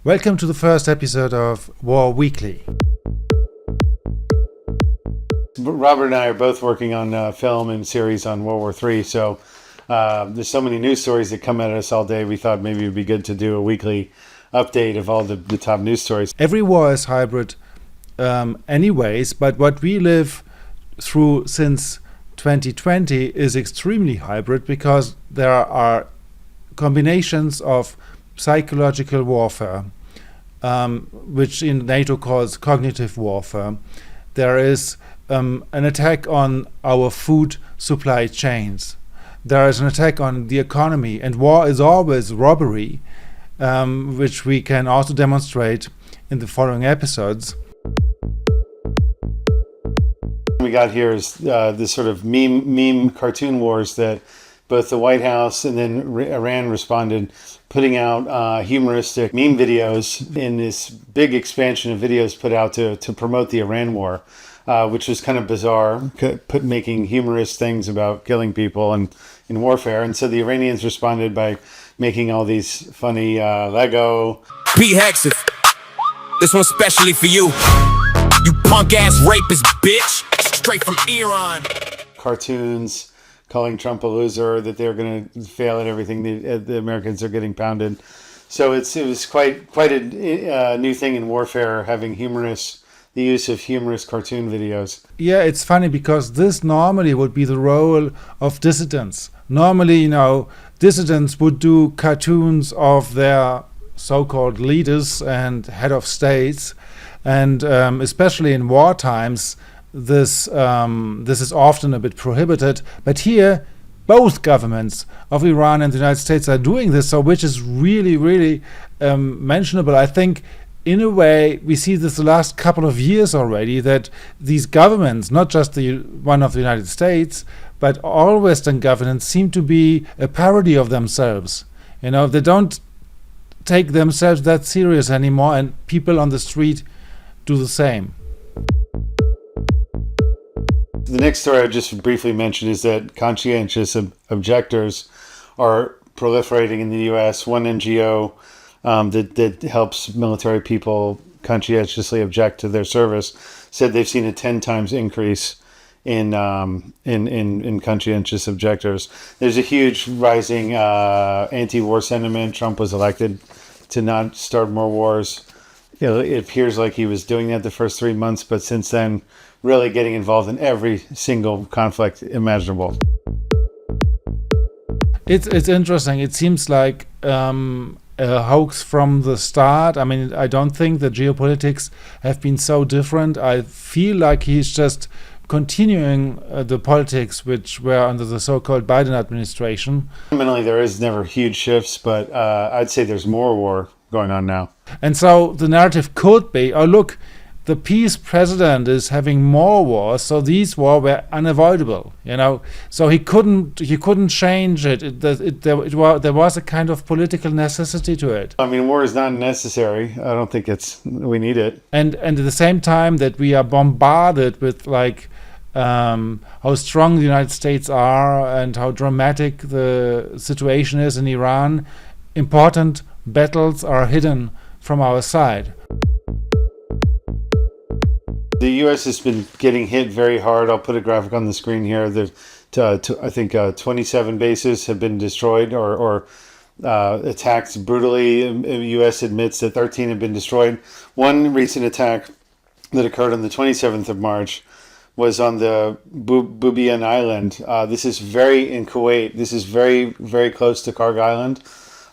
Welcome to the first episode of War Weekly. Robert and I are both working on film and series on World War III, so there's so many news stories that come at us all day. We thought maybe it would be good to do a weekly update of all the top news stories. Every war is hybrid anyways, but what we live through since 2020 is extremely hybrid because there are combinations of psychological warfare, which in NATO calls cognitive warfare. There is an attack on our food supply chains. There is an attack on the economy, and war is always robbery, which we can also demonstrate in the following episodes. We got here is this sort of meme cartoon wars that both the White House and then Iran responded, putting out humoristic meme videos in this big expansion of videos put out to promote the Iran war, which was kind of bizarre, making humorous things about killing people and in warfare. And so the Iranians responded by making all these funny Lego. P. Hegseth, this one's specially for you. You punk ass rapist bitch, straight from Iran. Cartoons calling Trump a loser, that they're going to fail at everything. The Americans are getting pounded. So it was quite a new thing in warfare, having the use of humorous cartoon videos. Yeah, it's funny because this normally would be the role of dissidents. Normally, dissidents would do cartoons of their so-called leaders and head of states, and especially in war times, this is often a bit prohibited. But here, both governments of Iran and the United States are doing this, so which is really, really mentionable. I think, in a way, we see this the last couple of years already, that these governments, not just the one of the United States, but all Western governments seem to be a parody of themselves. They don't take themselves that serious anymore, and people on the street do the same. The next story I just briefly mentioned is that conscientious objectors are proliferating in the U.S. One NGO that helps military people conscientiously object to their service said they've seen a 10 times increase in conscientious objectors. There's a huge rising anti-war sentiment. Trump was elected to not start more wars. It appears like he was doing that the first 3 months, but since then, really getting involved in every single conflict imaginable. It's interesting. It seems like a hoax from the start. I mean, I don't think the geopolitics have been so different. I feel like he's just continuing the politics which were under the so-called Biden administration. Fundamentally, there is never huge shifts, but I'd say there's more war going on now. And so the narrative could be, oh look, the peace president is having more wars, so these wars were unavoidable, So he couldn't change it. There was a kind of political necessity to it. I mean, war is not necessary. I don't think we need it. And at the same time that we are bombarded with how strong the United States are and how dramatic the situation is in Iran, important battles are hidden from our side. The U.S. has been getting hit very hard. I'll put a graphic on the screen here. I think 27 bases have been destroyed or attacked brutally. The U.S. admits that 13 have been destroyed. One recent attack that occurred on the 27th of March was on the Bubiyan Island. This is in Kuwait. This is very, very close to Karg Island.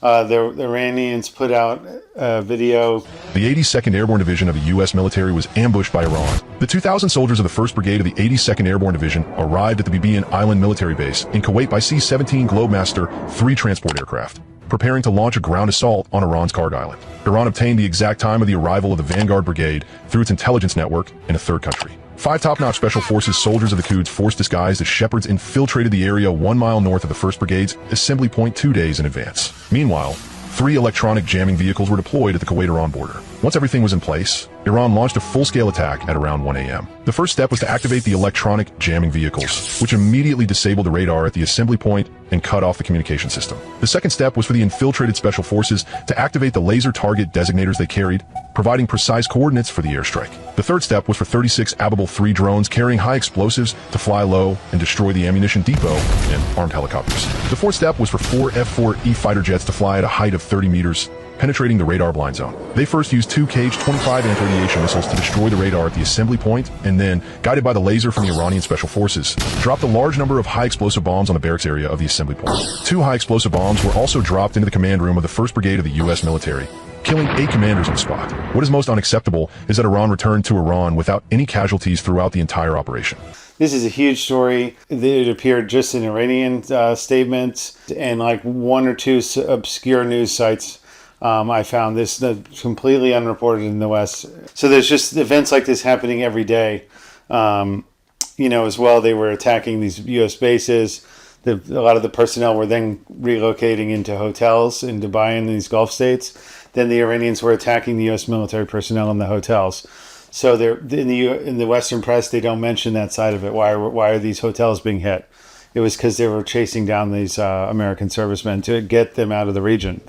The Iranians put out a video. The 82nd Airborne Division of the U.S. military was ambushed by Iran. The 2,000 soldiers of the 1st Brigade of the 82nd Airborne Division arrived at the Bubiyan Island military base in Kuwait by C-17 Globemaster III transport aircraft, preparing to launch a ground assault on Iran's Karg Island. Iran obtained the exact time of the arrival of the Vanguard Brigade through its intelligence network in a third country. 5 top-notch Special Forces soldiers of the Quds force disguised as shepherds infiltrated the area 1 mile north of the 1st Brigade's assembly point 2 days in advance. Meanwhile, 3 electronic jamming vehicles were deployed at the Kuwait-Iran border. Once everything was in place, Iran launched a full-scale attack at around 1 a.m. The first step was to activate the electronic jamming vehicles, which immediately disabled the radar at the assembly point and cut off the communication system. The second step was for the infiltrated special forces to activate the laser target designators they carried, providing precise coordinates for the airstrike. The third step was for 36 Ababel 3 drones carrying high explosives to fly low and destroy the ammunition depot and armed helicopters. The fourth step was for 4 F-4E fighter jets to fly at a height of 30 meters, penetrating the radar blind zone. They first used 2 Cage-25 anti-radiation missiles to destroy the radar at the assembly point, and then, guided by the laser from the Iranian special forces, dropped a large number of high-explosive bombs on the barracks area of the assembly point. 2 high-explosive bombs were also dropped into the command room of the 1st Brigade of the U.S. military, killing 8 commanders on the spot. What is most unacceptable is that Iran returned to Iran without any casualties throughout the entire operation. This is a huge story. It appeared just in Iranian statements and like 1 or 2 obscure news sites. I found this completely unreported in the West. So there's just events like this happening every day. As well, they were attacking these U.S. bases. A lot of the personnel were then relocating into hotels in Dubai and these Gulf states. Then the Iranians were attacking the U.S. military personnel in the hotels. So in the Western press, they don't mention that side of it. Why are these hotels being hit? It was because they were chasing down these American servicemen to get them out of the region.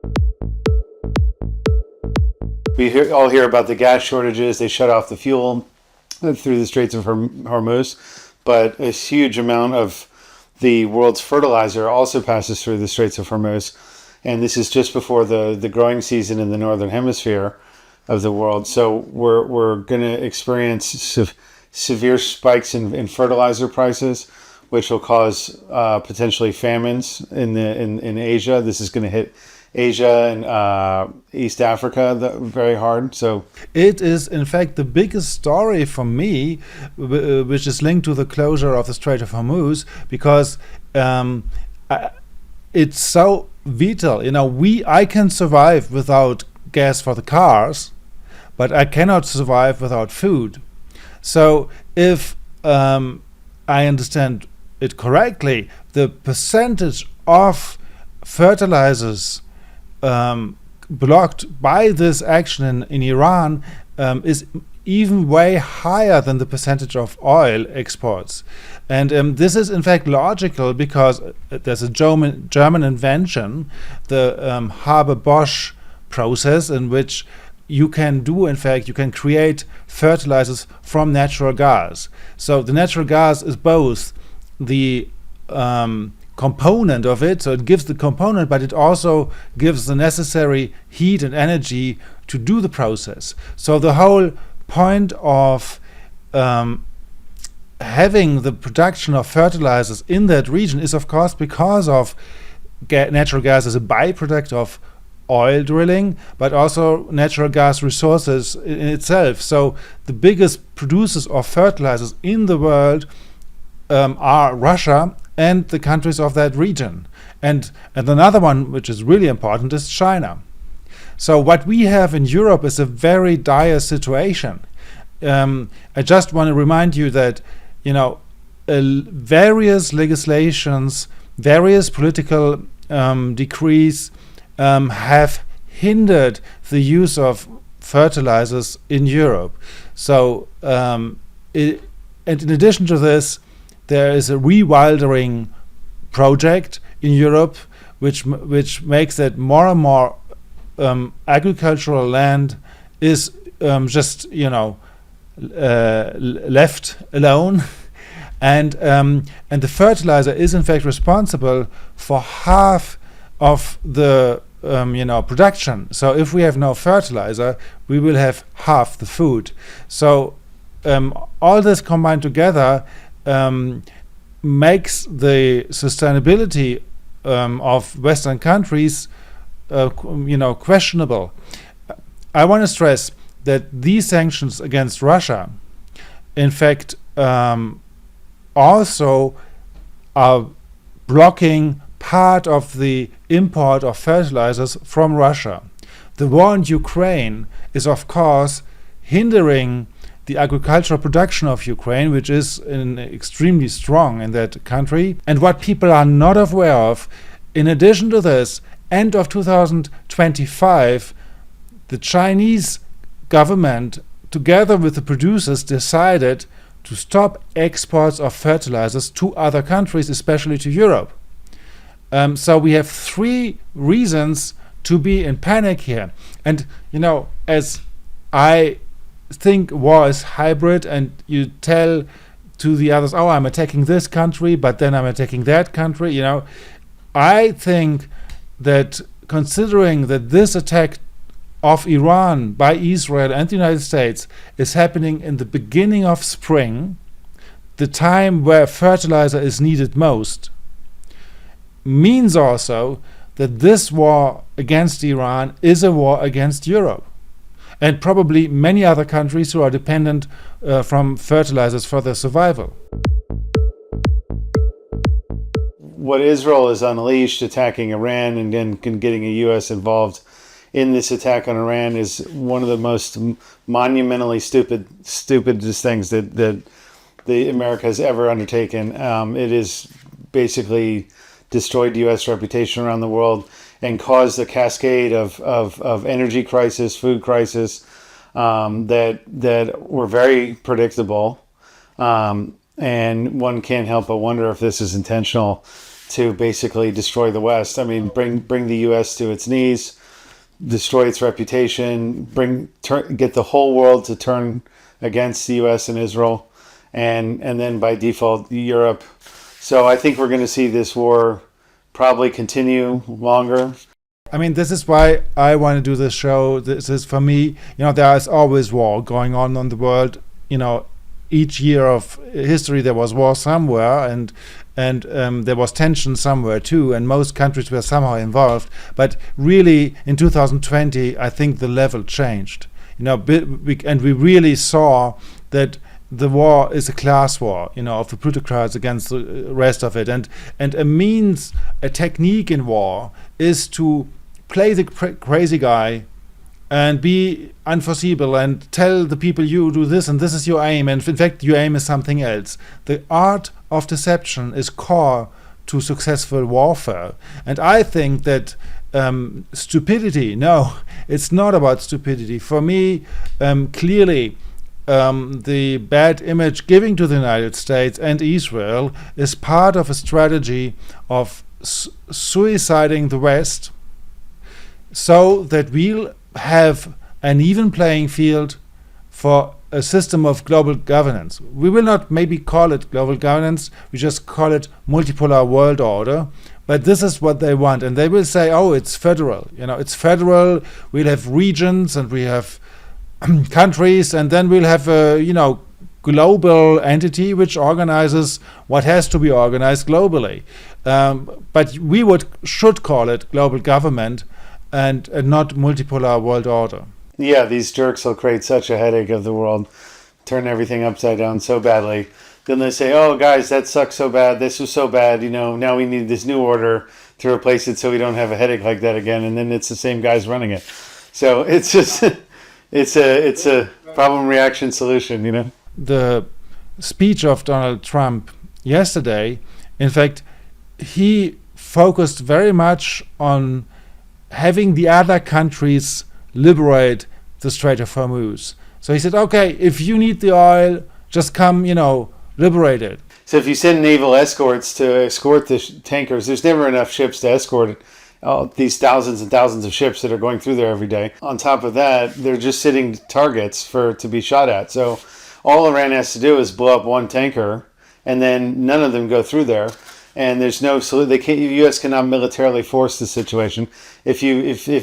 We all hear about the gas shortages. They shut off the fuel through the Straits of Hormuz, but a huge amount of the world's fertilizer also passes through the Straits of Hormuz, and this is just before the growing season in the northern hemisphere of the world. So we're going to experience severe spikes in fertilizer prices, which will cause potentially famines in Asia. This is going to hit Asia and East Africa very hard. So it is, in fact, the biggest story for me, which is linked to the closure of the Strait of Hormuz, because it's so vital. I can survive without gas for the cars, but I cannot survive without food. So if I understand it correctly, the percentage of fertilizers blocked by this action in Iran is even way higher than the percentage of oil exports. And this is in fact logical because there's a German invention, the Haber-Bosch process, in which you can create fertilizers from natural gas. So the natural gas is both the component of it, so it gives the component, but it also gives the necessary heat and energy to do the process. So the whole point of having the production of fertilizers in that region is, of course, because of natural gas as a byproduct of oil drilling, but also natural gas resources in itself. So the biggest producers of fertilizers in the world are Russia and the countries of that region. And another one, which is really important, is China. So what we have in Europe is a very dire situation. I just want to remind you that, various legislations, various political decrees have hindered the use of fertilizers in Europe. So, and in addition to this, there is a rewildering project in Europe, which makes that more and more agricultural land is just left alone, and the fertilizer is in fact responsible for half of the production. So if we have no fertilizer, we will have half the food. So all this combined together makes the sustainability of Western countries questionable. I want to stress that these sanctions against Russia, in fact, also are blocking part of the import of fertilizers from Russia. The war in Ukraine is, of course, hindering the agricultural production of Ukraine, which is extremely strong in that country. And what people are not aware of, in addition to this, end of 2025, the Chinese government, together with the producers, decided to stop exports of fertilizers to other countries, especially to Europe. So we have three reasons to be in panic here. And, as I think war is hybrid, and you tell to the others, oh, I'm attacking this country, but then I'm attacking that country, I think that considering that this attack of Iran by Israel and the United States is happening in the beginning of spring, the time where fertilizer is needed most, means also that this war against Iran is a war against Europe and probably many other countries who are dependent from fertilizers for their survival. What Israel has unleashed, attacking Iran and then getting the U.S. involved in this attack on Iran, is one of the most monumentally stupidest things that the America has ever undertaken. It is basically destroyed U.S. reputation around the world and caused a cascade of energy crisis, food crisis that were very predictable. And one can't help but wonder if this is intentional to basically destroy the West. I mean, bring the U.S. to its knees, destroy its reputation, get the whole world to turn against the U.S. and Israel, and then by default Europe. So I think we're going to see this war probably continue longer. I mean, this is why I want to do this show. This is, for me, there is always war going on in the world. Each year of history there was war somewhere, and there was tension somewhere too, and most countries were somehow involved. But really, in 2020, I think the level changed. And we really saw that the war is a class war, of the plutocrats against the rest of it. And a technique in war is to play the crazy guy and be unforeseeable and tell the people you do this and this is your aim, and in fact your aim is something else. The art of deception is core to successful warfare. And I think that stupidity, no, it's not about stupidity. For me, clearly, the bad image giving to the United States and Israel is part of a strategy of suiciding the West so that we'll have an even playing field for a system of global governance. We will not maybe call it global governance, we just call it multipolar world order. But this is what they want, and they will say, oh, it's federal. It's federal, we'll have regions and we have countries, and then we'll have a global entity which organizes what has to be organized globally. But we should call it global government and not multipolar world order. Yeah, these jerks will create such a headache of the world, turn everything upside down so badly. Then they say, oh, guys, that sucks so bad. This was so bad. Now we need this new order to replace it so we don't have a headache like that again. And then it's the same guys running it. So it's just, it's a problem reaction solution, The speech of Donald Trump yesterday, in fact, he focused very much on having the other countries liberate the Strait of Hormuz. So he said, okay, if you need the oil, just come, liberate it. So if you send naval escorts to escort the tankers, there's never enough ships to escort these thousands and thousands of ships that are going through there every day. On top of that, they're just sitting targets to be shot at. So all Iran has to do is blow up one tanker, and then none of them go through there. And there's no the U.S. cannot militarily force the situation. If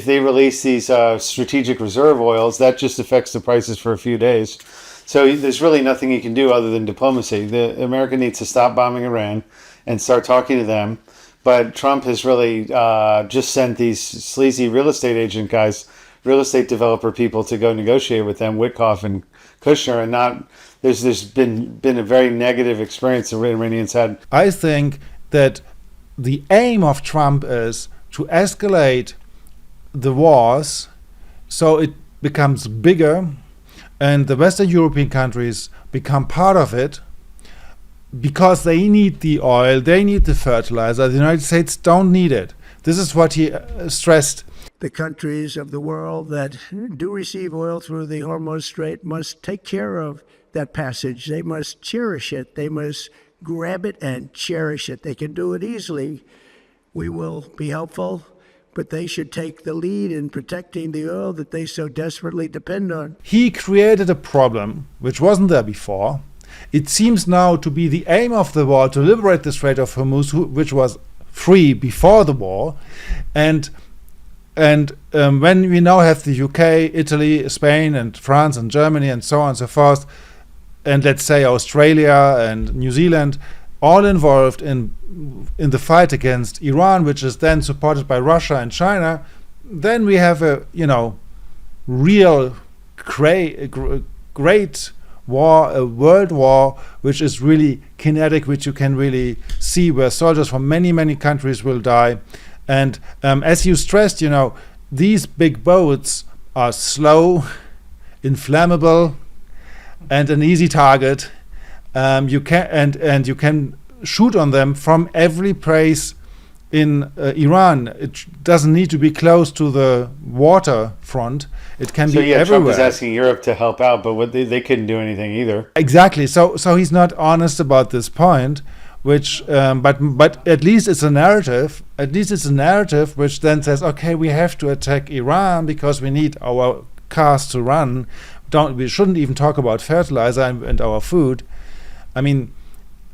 they release these strategic reserve oils, that just affects the prices for a few days. So there's really nothing you can do other than diplomacy. America needs to stop bombing Iran and start talking to them. But Trump has really just sent these sleazy real estate agent guys, real estate developer people, to go negotiate with them, Witkoff and Kushner, and there's been a very negative experience the Iranians had. I think that the aim of Trump is to escalate the wars so it becomes bigger and the Western European countries become part of it because they need the oil, they need the fertilizer. The United States don't need it. This is what he stressed. The countries of the world that do receive oil through the Hormuz Strait must take care of that passage. They must cherish it. They must grab it and cherish it. They can do it easily. We will be helpful, but they should take the lead in protecting the oil that they so desperately depend on. He created a problem which wasn't there before. It seems now to be the aim of the war to liberate the Strait of Hormuz, which was free before the war. And when we now have the UK, Italy, Spain, and France, and Germany, and so on and so forth, and let's say Australia and New Zealand, all involved in the fight against Iran, which is then supported by Russia and China, then we have a real great war, a world war, which is really kinetic, which you can really see, where soldiers from many countries will die. And as you stressed, these big boats are slow, inflammable, and an easy target. You can shoot on them from every place in Iran. It doesn't need to be close to the waterfront. It can be everywhere. Trump is asking Europe to help out, but they couldn't do anything either. Exactly. So he's not honest about this point. Which, but at least it's a narrative. At least it's a narrative which then says, okay, we have to attack Iran because we need our cars to run. We shouldn't even talk about fertilizer and our food. I mean,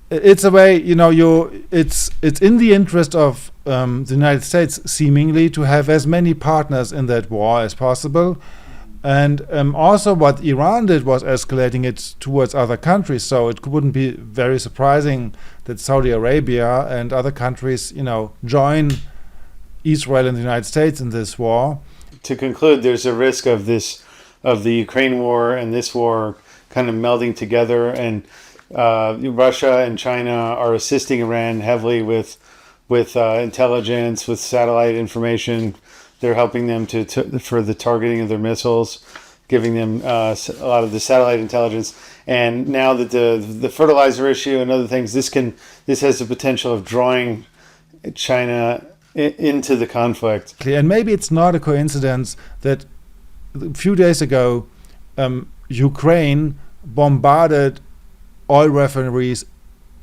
it's a way, it's in the interest of the United States, seemingly, to have as many partners in that war as possible. And also what Iran did was escalating it towards other countries. So it wouldn't be very surprising that Saudi Arabia and other countries, join Israel and the United States in this war. To conclude, there's a risk of the Ukraine war and this war kind of melding together, and Russia and China are assisting Iran heavily with intelligence, with satellite information. They're helping them for the targeting of their missiles, giving them a lot of the satellite intelligence. And now that the fertilizer issue and other things, this has the potential of drawing China into the conflict. And maybe it's not a coincidence that a few days ago, Ukraine bombarded oil refineries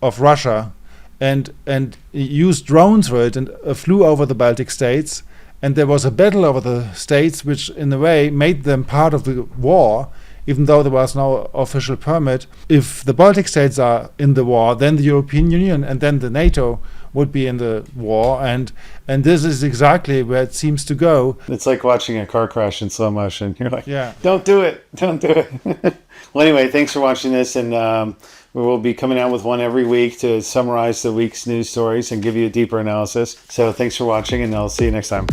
of Russia and used drones for it and flew over the Baltic states. And there was a battle over the states, which in a way made them part of the war, even though there was no official permit. If the Baltic states are in the war, then the European Union and then the NATO would be in the war. And this is exactly where it seems to go. It's like watching a car crash in slow motion. You're like, yeah, don't do it. Well, anyway, thanks for watching this. And we will be coming out with one every week to summarize the week's news stories and give you a deeper analysis. So thanks for watching, and I'll see you next time.